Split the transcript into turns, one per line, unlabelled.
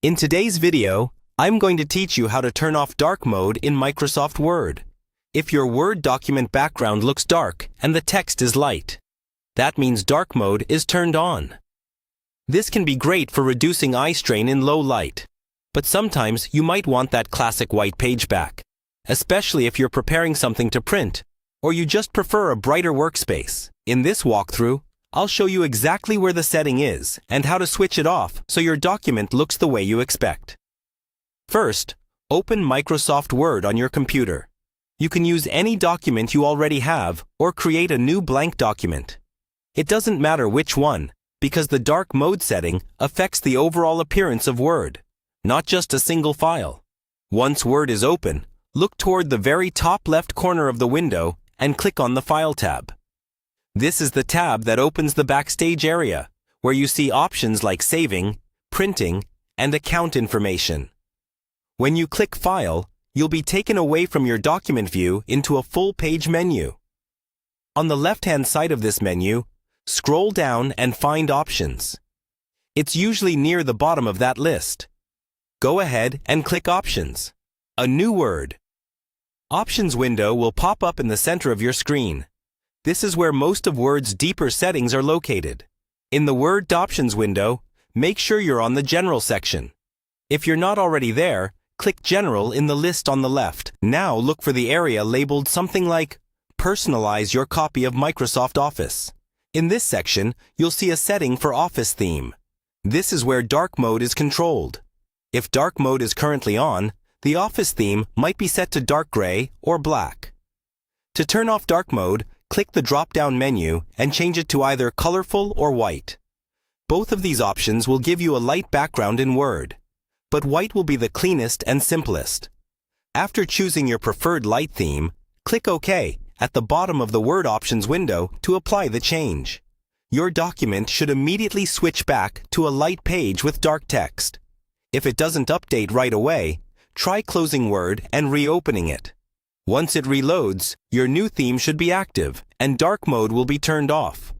In today's video, I'm going to teach you how to turn off dark mode in Microsoft Word. If your Word document background looks dark and the text is light, that means dark mode is turned on. This can be great for reducing eye strain in low light, but sometimes you might want that classic white page back, especially if you're preparing something to print, or you just prefer a brighter workspace. In this walkthrough, I'll show you exactly where the setting is and how to switch it off so your document looks the way you expect. First, open Microsoft Word on your computer. You can use any document you already have or create a new blank document. It doesn't matter which one, because the dark mode setting affects the overall appearance of Word, not just a single file. Once Word is open, look toward the very top left corner of the window and click on the File tab. This is the tab that opens the Backstage area, where you see options like saving, printing, and account information. When you click File, you'll be taken away from your document view into a full-page menu. On the left-hand side of this menu, scroll down and find Options. It's usually near the bottom of that list. Go ahead and click Options. A new word. Options window will pop up in the center of your screen. This is where most of Word's deeper settings are located. In the Word Options window, make sure you're on the General section. If you're not already there, click General in the list on the left. Now look for the area labeled something like Personalize your copy of Microsoft Office. In this section, you'll see a setting for Office theme. This is where dark mode is controlled. If dark mode is currently on, the Office theme might be set to dark gray or black. To turn off dark mode, click the drop-down menu and change it to either colorful or white. Both of these options will give you a light background in Word, but white will be the cleanest and simplest. After choosing your preferred light theme, click OK at the bottom of the Word Options window to apply the change. Your document should immediately switch back to a light page with dark text. If it doesn't update right away, try closing Word and reopening it. Once it reloads, your new theme should be active and dark mode will be turned off.